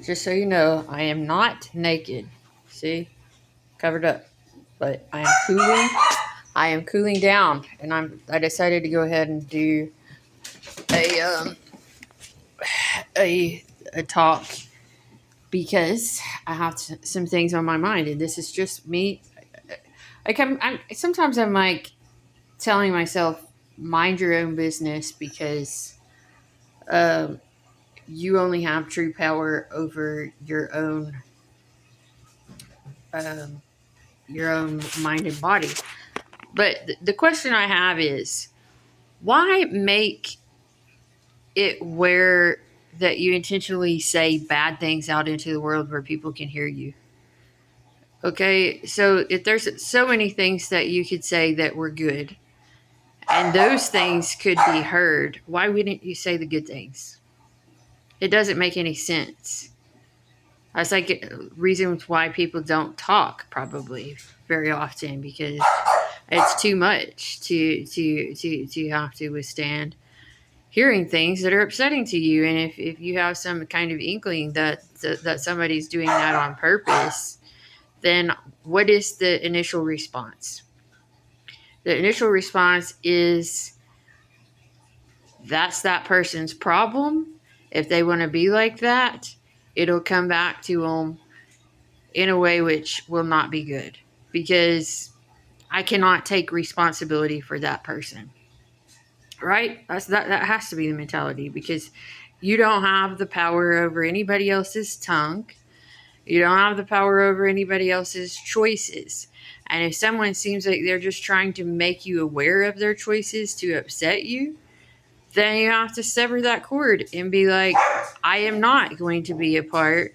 Just so you know, I am not naked. See? Covered up. But I am cooling. I am cooling down, and I decided to go ahead and do a a talk because I have some things on my mind, and this is just me. Like I'm sometimes I'm like telling myself, mind your own business, because um, you only have true power over um, your own mind and body. But the question I have is, why make it where that you intentionally say bad things out into the world where people can hear you? Okay, so if there's so many things that you could say that were good, and those things could be heard, why wouldn't you say the good things? It doesn't make any sense. That's like reasons why people don't talk probably very often, because it's too much to have to withstand hearing things that are upsetting to you. And if you have some kind of inkling that somebody's doing that on purpose, then what is the initial response? The initial response is that's that person's problem. If they want to be like that, it'll come back to them in a way which will not be good, because I cannot take responsibility for that person. Right? That has to be the mentality, because you don't have the power over anybody else's tongue. You don't have the power over anybody else's choices. And if someone seems like they're just trying to make you aware of their choices to upset you, then you have to sever that cord and be like, I am not going to be a part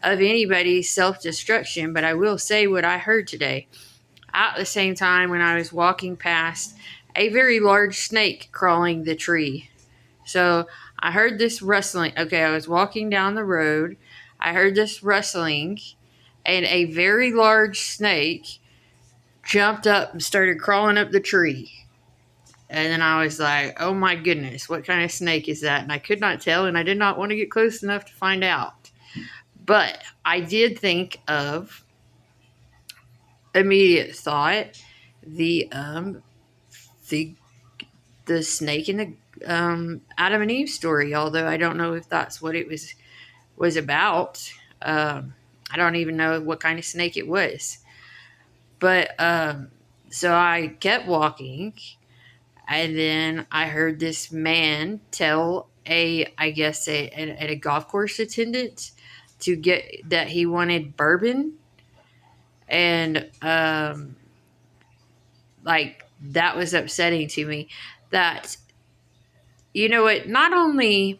of anybody's self destruction, but I will say what I heard today. At the same time, when I was walking past a very large snake crawling the tree. So I heard this rustling. Okay, I was walking down the road. I heard this rustling, and a very large snake jumped up and started crawling up the tree. And then I was like, oh my goodness, what kind of snake is that? And I could not tell, and I did not want to get close enough to find out. But I did think of immediate thought the the the snake in the Adam and Eve story. Although I don't know if that's what it was about. I don't even know what kind of snake it was. But so I kept walking, and then I heard this man tell I guess a golf course attendant to get that he wanted bourbon, and like that was upsetting to me. That, you know what? Not only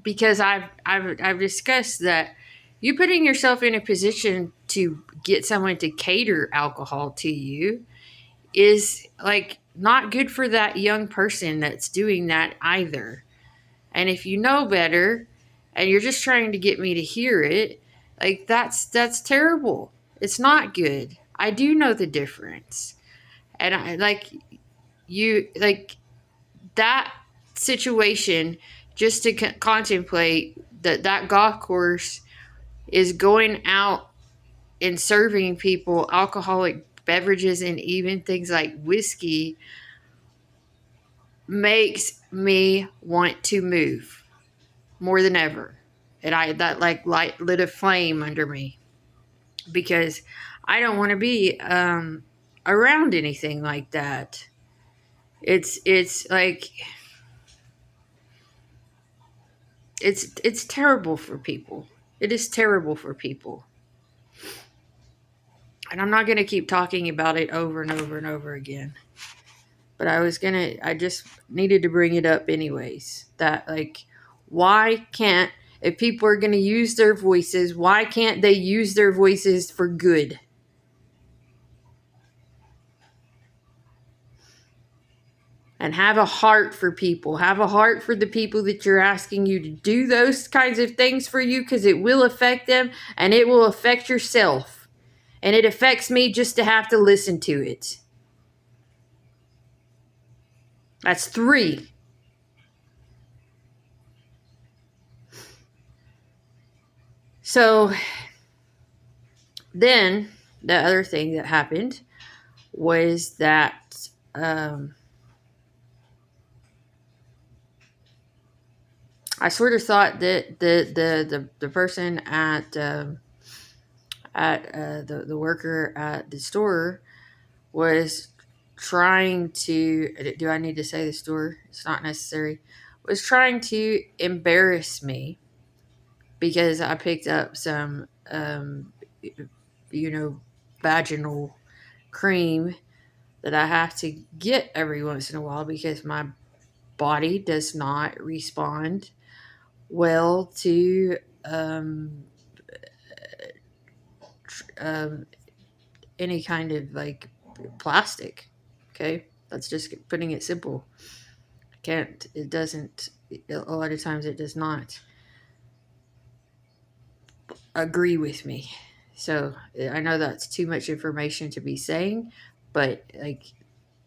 because I've discussed that you putting yourself in a position to get someone to cater alcohol to you is like not good for that young person that's doing that either. And if you know better and you're just trying to get me to hear it, like that's terrible. It's not good. I do know the difference. And I like you like that situation, just to contemplate that golf course is going out and serving people alcoholic beverages and even things like whiskey, makes me want to move more than ever. And I that like light lit a flame under me, because I don't want to be around anything like that. It's like it's terrible for people. It is terrible for people. And I'm not going to keep talking about it over and over and over again. But I just needed to bring it up anyways. That, like, why can't, if people are going to use their voices, why can't they use their voices for good? And have a heart for people. Have a heart for the people that you're asking you to do those kinds of things for you, because it will affect them and it will affect yourself. And it affects me just to have to listen to it. That's three. So then the other thing that happened was that I sort of thought that the person at the worker at the store was trying to, do I need to say the store? It's not necessary. Was trying to embarrass me because I picked up some you know vaginal cream that I have to get every once in a while because my body does not respond well to um, any kind of like plastic. Okay, that's just putting it simple. Can't, it doesn't, a lot of times it does not agree with me. So I know that's too much information to be saying, but like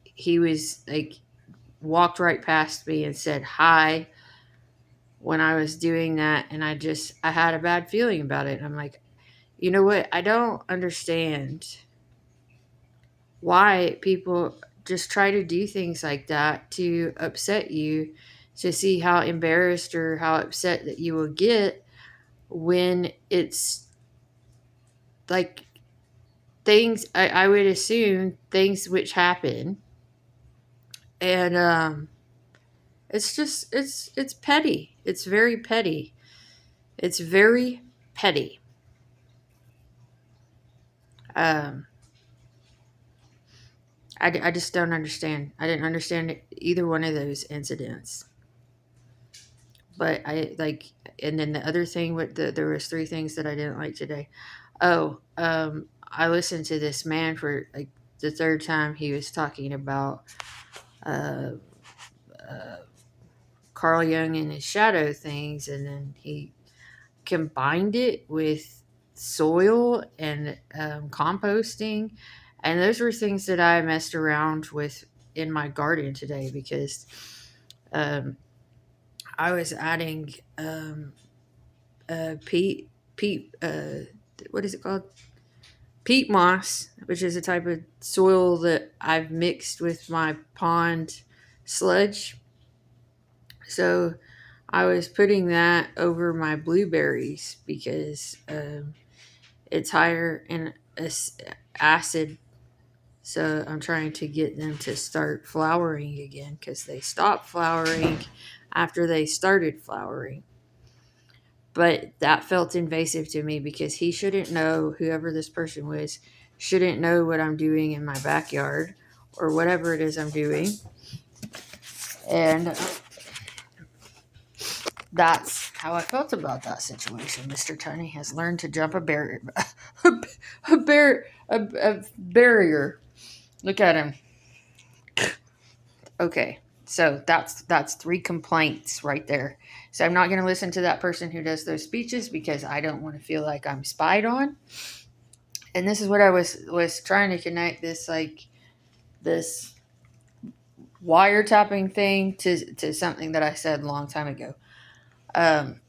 he was like walked right past me and said hi when I was doing that, and I had a bad feeling about it. And I'm like, you know what? I don't understand why people just try to do things like that to upset you, to see how embarrassed or how upset that you will get when it's like things I would assume things which happen. And it's just it's petty. It's very petty. It's very petty. um I just don't understand. I didn't understand either one of those incidents. But I like, and then the other thing with there was three things that I didn't like today. Oh, I listened to this man for like the third time. He was talking about uh, uh, Carl Jung and his shadow things, and then he combined it with soil and composting, and those were things that I messed around with in my garden today because um, I was adding peat what is it called, peat moss, which is a type of soil that I've mixed with my pond sludge. So I was putting that over my blueberries because it's higher in acid. So I'm trying to get them to start flowering again because they stopped flowering after they started flowering. But that felt invasive to me because he shouldn't know, whoever this person was, shouldn't know what I'm doing in my backyard or whatever it is I'm doing. And that's how I felt about that situation. Mr. Tony has learned to jump a barrier, a barrier. Look at him. Okay, so that's three complaints right there. So I'm not going to listen to that person who does those speeches because I don't want to feel like I'm spied on. And this is what I was trying to connect this, like this wiretapping thing to something that I said a long time ago. Um,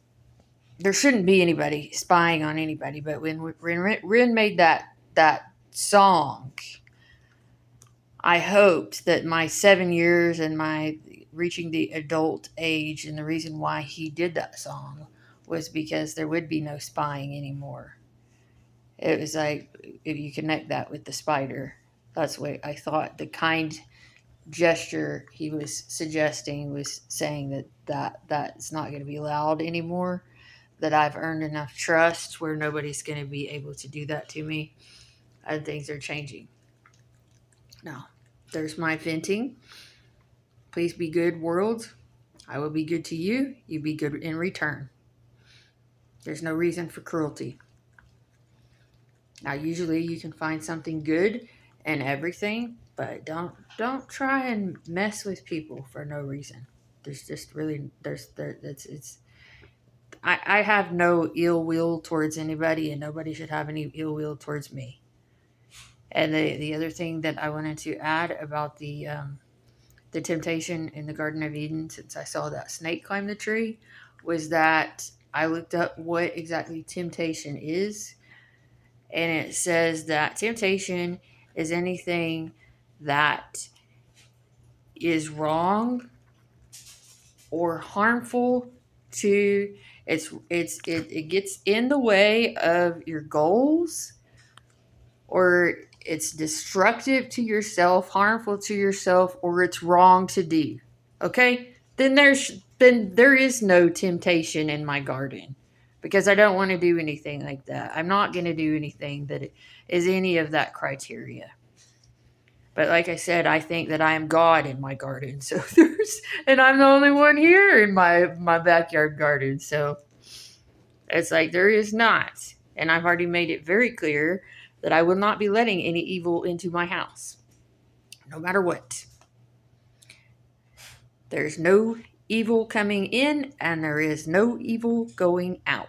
there shouldn't be anybody spying on anybody, but when Rin made that song, I hoped that my 7 years and my reaching the adult age, and the reason why he did that song was because there would be no spying anymore. It was like if you connect that with the spider, that's what I thought. The kind gesture he was suggesting was saying that's not going to be allowed anymore. That I've earned enough trust where nobody's going to be able to do that to me, and things are changing. Now, there's my venting. Please be good, world. I will be good to you. You be good in return. There's no reason for cruelty. Now, usually you can find something good in everything, but don't try and mess with people for no reason. There's just really it's I have no ill will towards anybody, and nobody should have any ill will towards me. And the other thing that I wanted to add about the temptation in the Garden of Eden, since I saw that snake climb the tree, was that I looked up what exactly temptation is, and it says that temptation is anything that is wrong or harmful to it gets in the way of your goals, or it's destructive to yourself, harmful to yourself, or it's wrong to do. Okay? Then there is no temptation in my garden, because I don't want to do anything like that. I'm not going to do anything that is any of that criteria. But like I said, I think that I am God in my garden. So and I'm the only one here in my backyard garden. So it's like there is not. And I've already made it very clear that I will not be letting any evil into my house, no matter what. There's no evil coming in, and there is no evil going out.